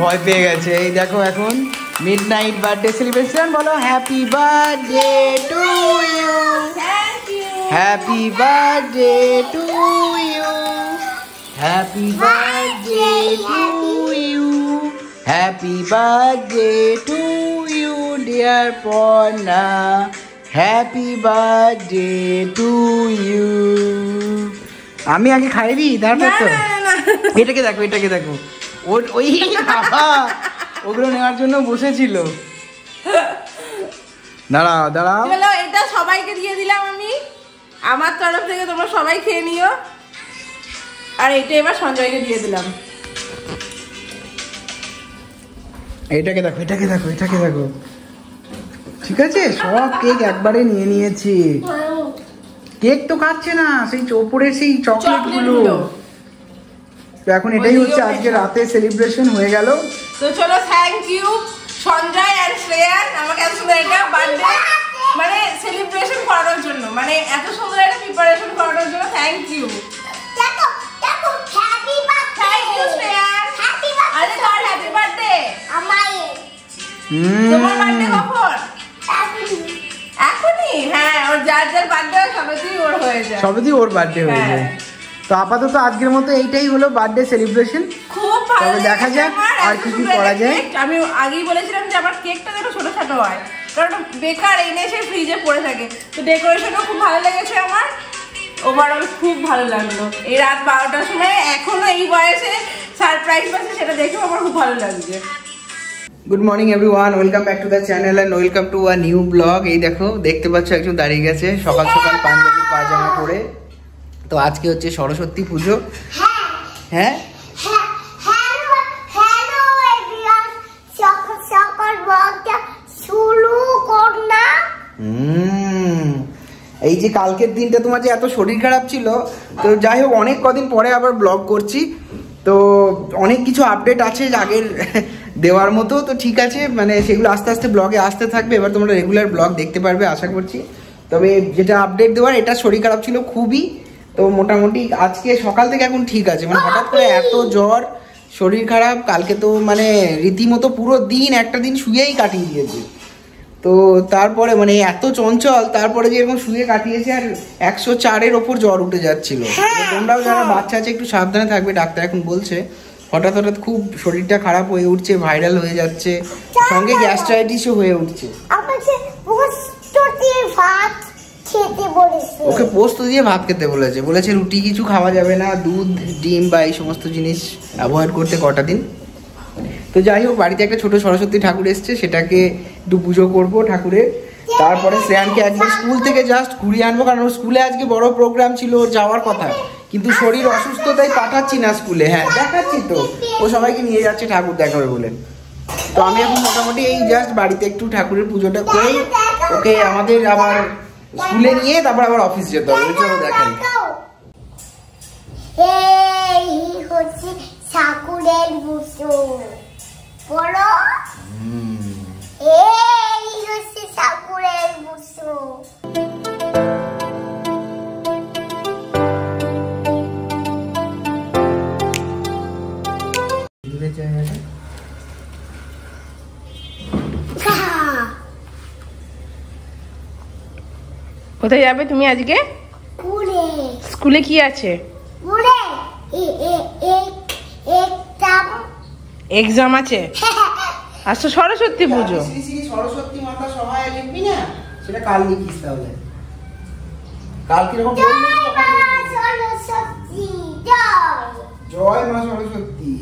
ভয় পেয়ে গেছে। এই দেখো এখন মিডনাইট বার্থডে সেলিব্রেশন। বলো happy birthday to you, happy birthday to you, happy birthday to you, happy birthday to you dear Parna, happy birthday to you. আমি আগে খাই দিই তারপর তো। এটাকে দেখো, এটাকে দেখো, ওই বাবা ওগুলো নেওয়ার জন্য বসেছিল। দাঁড়াও দাঁড়াও, চলো এটা সবাইকে দিয়ে দিলাম আমি আমার তরফ থেকে, তোমরা সবাই খেয়ে নিও। আর এটা এবার সঞ্জয়কে দিয়ে দিলাম। এটাকে দেখো, এটাকে দেখো, এটাকে দেখো। ঠিক আছে, সব কেক একবারে নিয়ে নিয়েছি। কেক তো খাচ্ছে না, সেই ওপরের সেই চকলেট গুলো। তো এখন এটাই হচ্ছে আজকে রাতে সেলিব্রেশন হয়ে গেল। তো চলো, থ্যাংক ইউ সঞ্জয় আর শ্রেয়ান আমাকে এত সুন্দর একটা বার্থডে মানে সেলিব্রেশন করানোর জন্য, মানে এত সুন্দর একটা প্রিপারেশন করানোর জন্য থ্যাংক ইউ। দেখো দেখো, happy birthday. Thank you Shreyan, happy birthday. আরে তোর হ্যাপি বার্থডে আমার। তোমার বার্থডে কখন? এখনই? হ্যাঁ, ওর যার যার বার্থডে সবই ওর হয়ে যায়, সবই ওর বার্থডে হয়ে যায়। তো আপাতত আজকের মতো এইটাই হলো বার্থডে সেলিব্রেশন। খুব ভালো, দেখা যাক আর কি কি করা যায়। আমি আগেই বলেছিলাম যে আমার কেকটা যেন ছোট ছোট হয়, কারণ বেকার এনে সে ফ্রিজে পড়ে থাকে। তো ডেকোরেশনও খুব ভালো লেগেছে আমার, ওভারঅল খুব ভালো লাগলো। এই রাত 12টার সময় এখনো এই বয়সে সারপ্রাইজ পাচ্ছে, সেটা দেখেও আমার খুব ভালো লাগছে। Good morning everyone, welcome back to the channel and welcome to a new blog. এই দেখো, দেখতে পাচ্ছ একজন দাঁড়িয়ে গেছে সকাল সকাল পাঞ্জাবি পায়জামা পরে। তো আজকে হচ্ছে সরস্বতী পুজো। হ্যাঁ, এই যে কালকের দিনটা তোমার যে এত শরীর খারাপ ছিল, তো যাই হোক অনেক কদিন পরে আবার ব্লগ করছি। তো অনেক কিছু আপডেট আছে আগের দেওয়ার মতো। তো ঠিক আছে, মানে সেগুলো আস্তে আস্তে ব্লগে আসতে থাকবে। এবার তোমরা রেগুলার ব্লগ দেখতে পারবে আশা করছি। তবে যেটা আপডেট দেওয়ার, এটা শরীর খারাপ ছিল খুবই। তো মোটামুটি আজকে সকাল থেকে এখন ঠিক আছে। মানে হঠাৎ করে এত জ্বর, শরীর খারাপ, কালকে তো মানে রীতিমতো পুরো দিন একটা দিন শুয়েই কাটিয়ে দিয়েছে। তো তারপরে মানে এত চঞ্চল, তারপরে যে এরকম শুয়ে কাটিয়েছে। আর 104-এর ওপর জ্বর উঠে যাচ্ছিল। তোমরাও যারা বাচ্চা আছে একটু সাবধানে থাকবে, ডাক্তার এখন বলছে। হঠাৎ হঠাৎ খুব শরীরটা খারাপ হয়ে উঠছে, ভাইরাল হয়ে যাচ্ছে, সঙ্গে গ্যাস্ট্রাইটিসও হয়ে উঠছে। ওকে পোস্ত দিয়ে ভাত খেতে বলেছে, বলেছে রুটি কিছু খাওয়া যাবে না, দুধ ডিম বা এই সমস্ত জিনিস অ্যাভয়েড করতে কটা দিন। তো যাই হোক, বাড়িতে একটা ছোট সরস্বতী ঠাকুর এসছে, সেটাকে একটু পুজো করবো ঠাকুরের। তারপরে শ্রেয়ানকে একবার স্কুল থেকে জাস্ট ঘুরিয়ে আনবো, কারণ ওর স্কুলে আজকে বড় প্রোগ্রাম ছিল, ওর যাওয়ার কথা, কিন্তু শরীর অসুস্থ তাই পাঠাচ্ছি না স্কুলে। হ্যাঁ দেখাচ্ছি তো, ও সবাইকে নিয়ে যাচ্ছে ঠাকুর দেখাবে বলে। তো আমি এখন মোটামুটি এই জাস্ট বাড়িতে একটু ঠাকুরের পুজোটা করেই ওকে আমাদের আবার স্কুলে নিয়ে তারপর আবার অফিস যেতে হবে। চলো দেখেন। এই হচ্ছে ঠাকুরের পুজো, বলো এই হচ্ছে ঠাকুরের পুজো। কোথায় যাবে তুমি আজকে? স্কুলে কি আছে? এক্সাম আছে। আচ্ছা, সরস্বতী পুজো। সরস্বতী মাতা সহায় লিখবি না, সেটা কাল লিখিস তাহলে। কাল কিরকম জয় মা সরস্বতী, জয় মা সরস্বতী।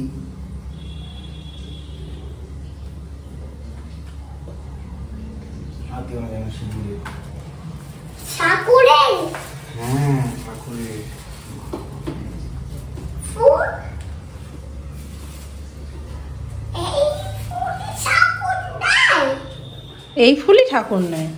ঠাকুরের, হ্যাঁ ঠাকুরের ফুল, এই ফুলই ঠাকুর নেয়।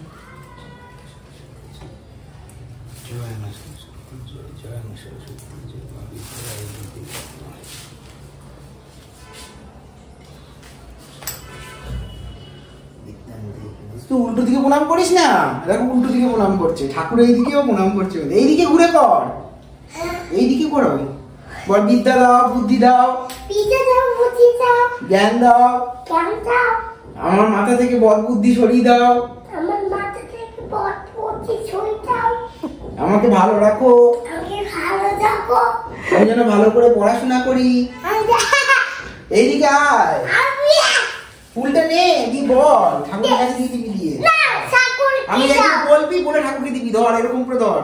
তুই উল্টো দিকে প্রণাম করিস না, দেখো উল্টো দিকে প্রণাম করছে ঠাকুর, এই দিকেও প্রণাম করছে। এইদিকে ঘুরে কর, এইদিকে করো। বল বিদ্যা দাও, বুদ্ধি দাও, বিদ্যা দাও, বুদ্ধি দাও, জ্ঞান দাও, জ্ঞান দাও, আমার মাথা থেকে বল বুদ্ধি সরিয়ে দাও, আমার মাথা থেকে বল বুদ্ধি সরিয়ে দাও, আমাকে ভালো রাখো, আমাকে ভালো রাখো, আমি যেন ভালো করে পড়াশোনা করি। এইদিকে আয়, ফুলটা নে, দি বল ঠাকুরের কাছে দিয়ে দিবি দিয়ে। আমি একটু বলবি বলে ঠাকুরকে দিবি, ধর এরকম করে ধর।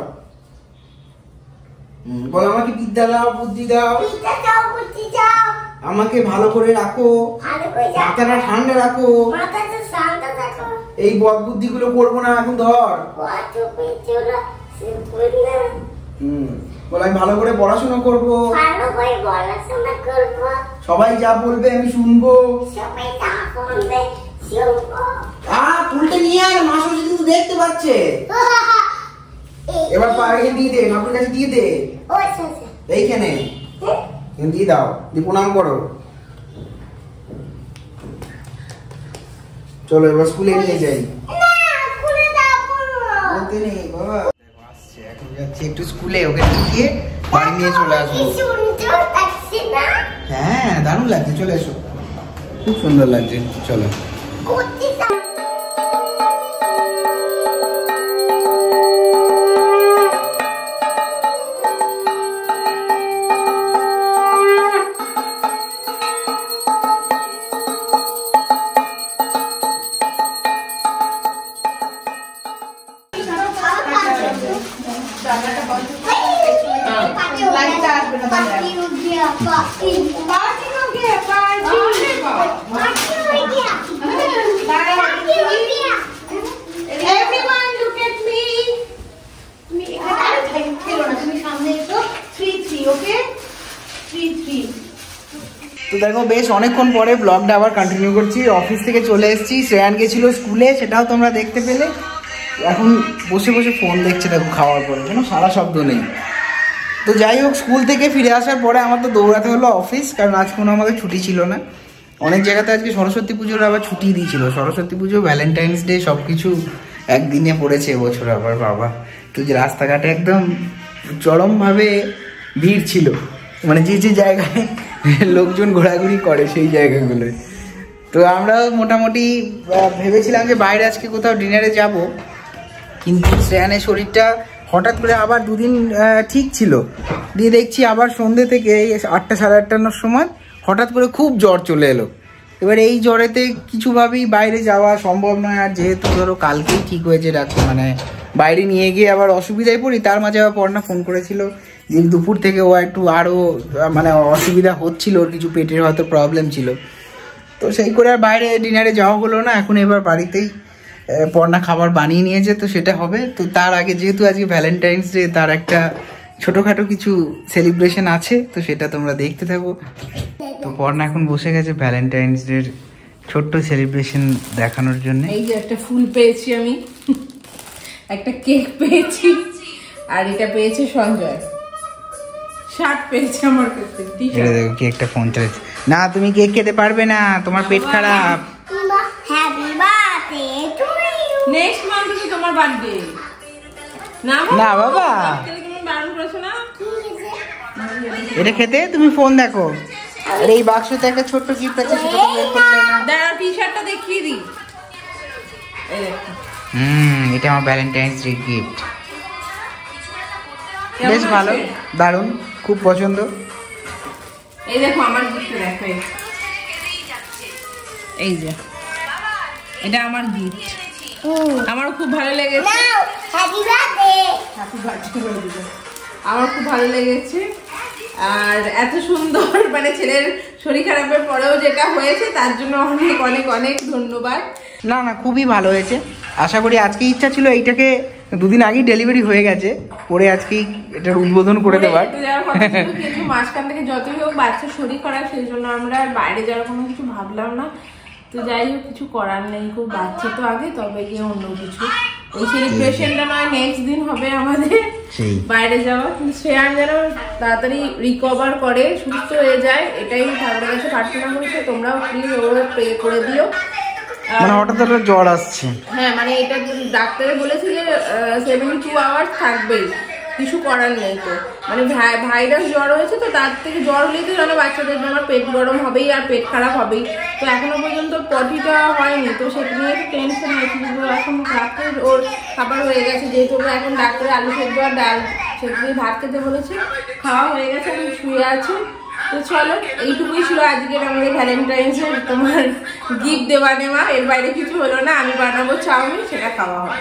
বল আমাকে বিদ্যা দাও, বুদ্ধি দাও, বিদ্যা দাও, বুদ্ধি দাও, আমাকে ভালো করে রাখো, ভালো করে রাখো, মাথাটা ঠান্ডা রাখো, মাথাটা শান্ত রাখো, এই বদ বুদ্ধি গুলো করবো না এখন ধর। কত পেছলা সুপুনা, বল আমি ভালো করে পড়াশোনা করবো, ভালো করে পড়াশোনা করবো, সবাই যা বলবে আমি শুনবো। সবাই তা করবে শুনবো। ফুলটা নিয়ে আর মা সরস্বতী কিন্তু দেখতে পাচ্ছে। এবার পায়ে দিয়ে দে, ঠাকুরের কাছে দিয়ে দে, ও আচ্ছা এইখানে দিয়ে দাও, দিয়ে প্রণাম করো। চলো এবার স্কুলে নিয়ে যাই। না খুলে দাও বলতে নেই বাবা, আসছে এখন যাচ্ছি একটু স্কুলে, ওকে দিয়ে বাড়ি নিয়ে চলে আসবো। কি সুন্দর লাগছে না? হ্যাঁ দারুণ লাগছে, চলে এসো, খুব সুন্দর লাগছে, চলো। করতে দাও। তো দেখো বেশ অনেকক্ষণ পরে ব্লগটা আবার কন্টিনিউ করছি। অফিস থেকে চলে এসেছি, শ্রেয়ান গেছিল স্কুলে, সেটাও তোমরা দেখতে পেলে। এখন বসে বসে ফোন দেখছে দেখো খাওয়ার পরে, কেন সারা শব্দ নেই। তো যাই হোক, স্কুল থেকে ফিরে আসার পরে আমার তো দৌড়াতে হলো অফিস, কারণ আজ কোনো আমাদের ছুটি ছিল না। অনেক জায়গাতে আজকে সরস্বতী পুজোর আবার ছুটি দিয়েছিল, সরস্বতী পুজো, ভ্যালেন্টাইন্স ডে সব কিছু একদিনে পড়েছে এবছর আবার বাবা। তো যে রাস্তাঘাটে একদম চরমভাবে ভিড় ছিল, মানে যে যে জায়গায় লোকজন ঘোরাঘুরি করে সেই জায়গাগুলোয়। তো আমরা মোটামুটি ভেবেছিলাম যে বাইরে আজকে কোথাও ডিনারে যাব, কিন্তু শ্রেয়ানের শরীরটা হঠাৎ করে আবার দুদিন ঠিক ছিল, দিয়ে দেখছি আবার সন্ধ্যে থেকে 8টা সাড়ে 8টার সময় হঠাৎ করে খুব জ্বর চলে এলো। এবার এই জ্বরেতে কিছুভাবেই বাইরে যাওয়া সম্ভব নয়, আর যেহেতু ধরো কালকেই ঠিক হয়েছে ডাক্তার, মানে বাইরে নিয়ে গিয়ে আবার অসুবিধায় পড়ি। তার মাঝে আবার পড়না ফোন করেছিল যে দুপুর থেকে ও একটু আরও মানে অসুবিধা হচ্ছিল, ওর কিছু পেটের হয়তো প্রবলেম ছিল। তো সেই করে আর বাইরে ডিনারে যাওয়া হলো না। এখন এবার বাড়িতেই পড়না খাবার বানিয়ে নিয়েছে, তো সেটা হবে। তো তার আগে যেহেতু আজকে ভ্যালেন্টাইন্স ডে, তার একটা ছোটোখাটো কিছু সেলিব্রেশন আছে, তো সেটা তোমরা দেখতে থাকো। তো পড়না এখন বসে গেছে ভ্যালেন্টাইন্স ডের ছোট্ট সেলিব্রেশন দেখানোর জন্য। এই যে একটা ফুল পেয়েছি আমি, একটা কেক পেয়েছি, আর এটা পেয়েছে সঞ্জয়, শার্ট পেয়েছে আমার কাছে। এটা দেখো কেকটা ফোন চলেছে না, তুমি কেক খেতে পারবে না, তোমার পেট খারাপ। Happy birthday to you. Next month কি তোমার বার্থডে? না না বাবা, তুমি বারণ করেছো না এটা খেতে। তুমি ফোন দেখো, আর এই বাক্সতে একটা ছোট্ট গিফট আছে, সেটা তো বের করলে না। দাঁড়া, টি-শার্টটা দেখিয়ে দিই। এই দেখো, এটা আমার ভ্যালেন্টাইন্স ডে গিফট। বেশ ভালো, দারুণ, খুব পছন্দ। এই দেখো আমার গিফট, দেখো এই যে এটা আমার গিফট, আমারও খুব ভালো লেগেছে। Happy birthday. হ্যাপি বার্থডে বলে দিল, আমার খুব ভালো লেগেছে। আর এত সুন্দর, মানে ছেলের শরীর খারাপের পরেও যেটা হয়েছে তার জন্য অনেক অনেক অনেক ধন্যবাদ। না না, খুবই ভালো হয়েছে। আশা করি, আজকে ইচ্ছা ছিল এইটাকে দুদিন আগেই ডেলিভারি হয়ে গেছে, পরে আজকেই এটার উদ্বোধন করে দেওয়ার। কিন্তু মাঝখান থেকে যতই হোক বাচ্চার শরীর খারাপ, সেই জন্য আমরা বাইরে যাওয়ার কোনো কিছু ভাবলাম না। তো যাই হোক, কিছু করার নেই, খুব বাচ্চা তো আগে, তবে গিয়ে অন্য কিছু ওই সেলিব্রেশনটা নয় নেক্সট দিন হবে আমাদের বাইরে যাওয়া। কিন্তু শ্রেয়ান যেন তাড়াতাড়ি রিকভার করে, সুস্থ হয়ে যায়, এটাই ঠাকুরের কাছে প্রার্থনা করেছে। তোমরাও প্লিজ ওরা প্রে করে দিও। মানে হঠাৎ জ্বর আসছে, হ্যাঁ, মানে এটা ডাক্তারে বলেছে যে 72 আওয়ার্স থাকবেই, কিছু করার নেই। তো মানে ভাইরাস জ্বর হয়েছে, তো তার থেকে জ্বর হলেই তো জানো বাচ্চাদের জন্য পেট গরম হবেই আর পেট খারাপ হবেই। তো এখনো পর্যন্ত পটিটা হয়নি, তো সেটা নিয়ে একটু টেনশন হয়েছে। কিন্তু এখন রাত্রে ওর খাবার হয়ে গেছে, যেহেতু এখন ডাক্তারে আলু সেদ্ধ আর ডাল সেদ্ধ দিয়ে ভাত খেতে বলেছে, খাওয়া হয়ে গেছে, এখন শুয়ে আছে। তো চলো, এইটুকুই ছিল আজকের আমাদের ভ্যালেন্টাইন্সের তোমার গিফট দেওয়া নেওয়া। এর বাইরে কিছু হলো না। আমি বানাবো চাউমিন, সেটা খাওয়া হবে।